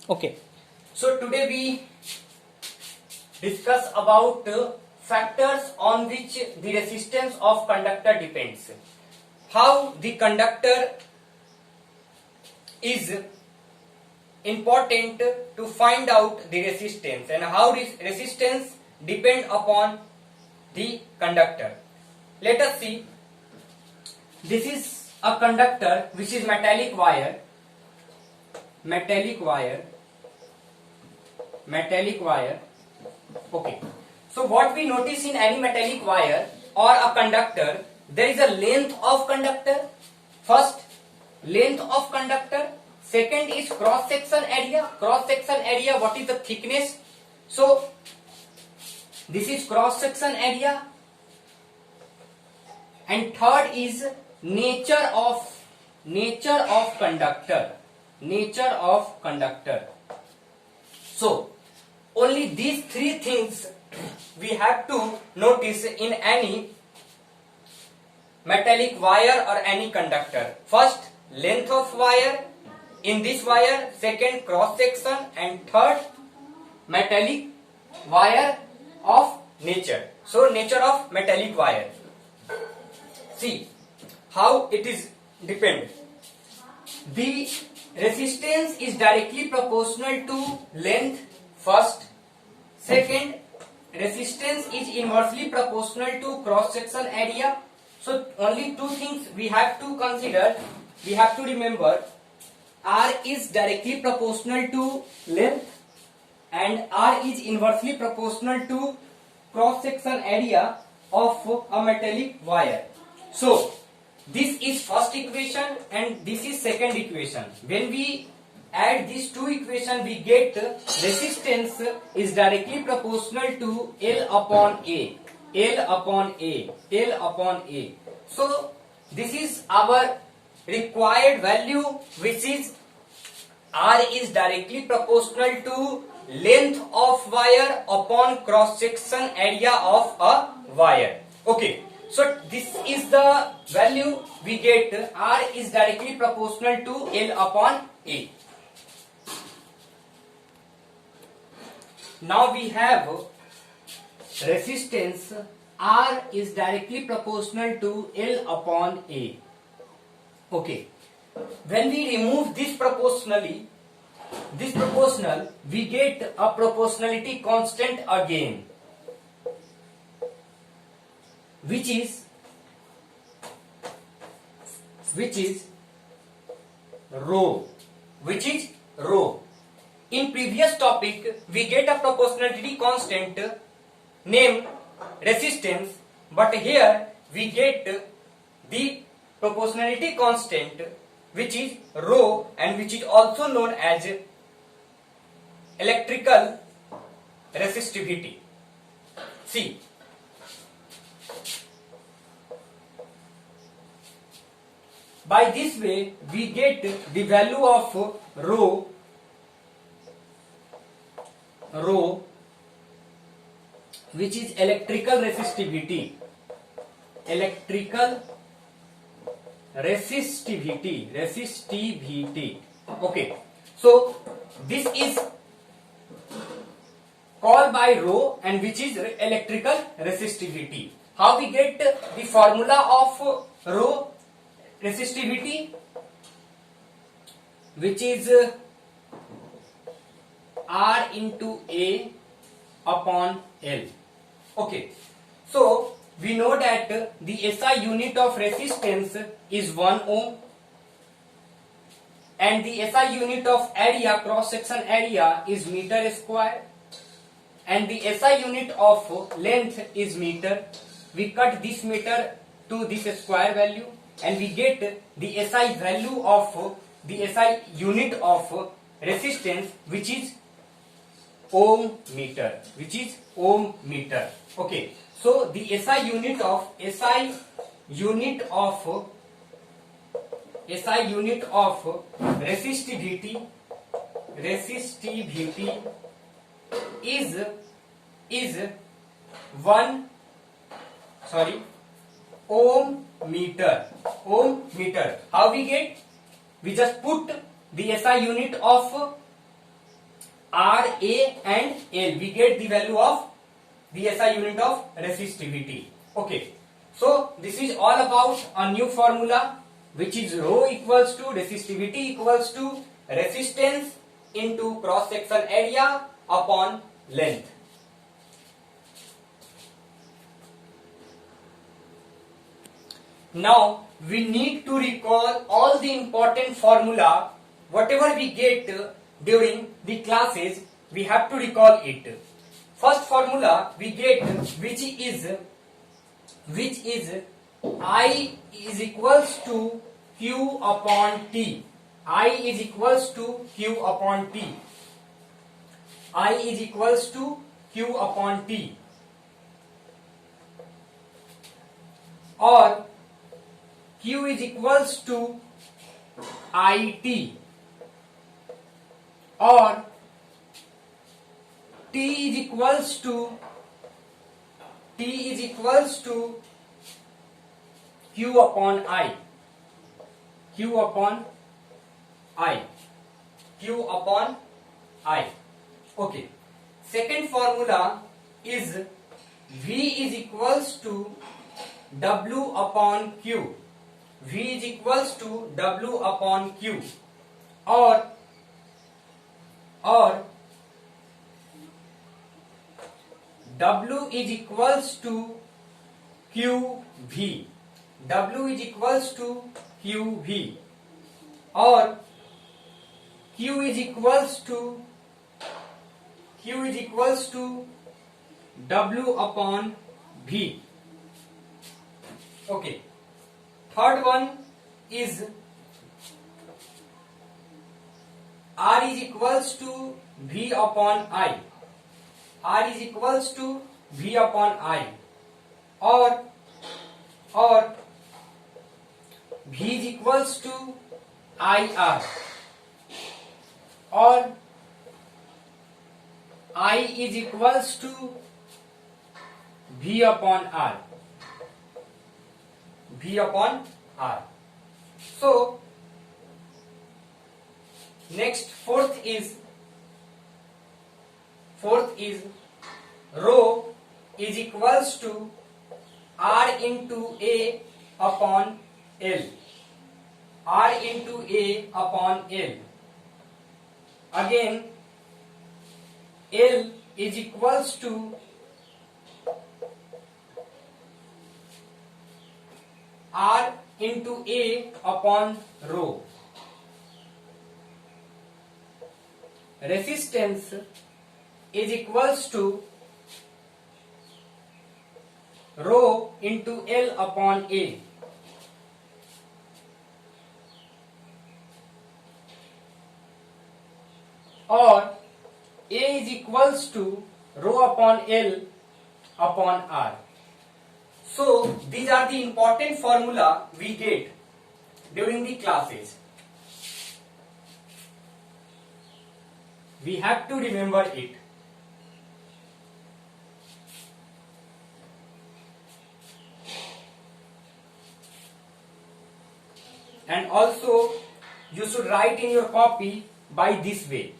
Okay, so today we discuss about factors on which the resistance of conductor depends. How the conductor is important to find out the resistance and how resistance depend upon the conductor. Let us see. This is a conductor which is metallic wire. Okay, so what we notice in any metallic wire or a conductor, there is a length of conductor. First, length of conductor. Second is cross section area. Cross section area, what is the thickness? So this is cross section area. And third is nature of conductor. So only these three things we have to notice in any metallic wire or any conductor. First, length of wire in this wire. Second, cross section. And third, metallic wire of nature. So nature of metallic wire. See how it is depend. The resistance is directly proportional to length. First. Second, resistance is inversely proportional to cross section area. So only two things we have to consider. We have to remember, R is directly proportional to length and R is inversely proportional to cross section area of a metallic wire. So this is first equation and this is second equation. When we add these two equations, we get resistance is directly proportional to L upon A. So this is our required value, which is R is directly proportional to length of wire upon cross section area of a wire. Okay, so this is the value we get. R is directly proportional to L upon A. Now we have resistance R is directly proportional to L upon A. Okay, when we remove this proportional, we get a proportionality constant again, which is rho. In previous topic, we get a proportionality constant named resistance, but here we get the proportionality constant which is rho and which is also known as electrical resistivity. See, by this way we get the value of rho, which is electrical resistivity. Okay, so this is called by rho and which is electrical resistivity. How we get the formula of rho resistivity, which is R into A upon L. Okay, so we know that the SI unit of resistance is 1 ohm and the SI unit of area, cross section area, is meter square and the SI unit of length is meter. We cut this meter to this square value and we get the SI value of the SI unit of resistance, which is ohm meter. Okay, so the SI unit of resistivity is 1 ohm meter. How we get? We just put the SI unit of R, A and L. We get the value of the SI unit of resistivity. Okay. So this is all about a new formula, which is rho equals to resistivity equals to resistance into cross section area upon length. Now we need to recall all the important formula, whatever we get during the classes, we have to recall it. First formula we get, which is I is equals to Q upon T. I is equals to Q upon T. I is equals to Q upon T. Or Q is equals to IT, or T is equals to Q upon I. Q upon I. Q upon I. Okay. Second formula is V is equals to W upon Q. V is equals to W upon Q, or W is equals to QV. W is equals to QV, or Q is equals to W upon V. Okay. Third one is R is equals to V upon I. R is equals to V upon I, or V is equals to IR, or I is equals to V upon R. V upon R. So next fourth is rho is equals to R into A upon L. R into A upon L. Again L is equals to R into A upon rho. Resistance is equals to rho into L upon A. Or A is equals to rho upon L upon R. So these are the important formula we get during the classes. We have to remember it. And also you should write in your copy by this way.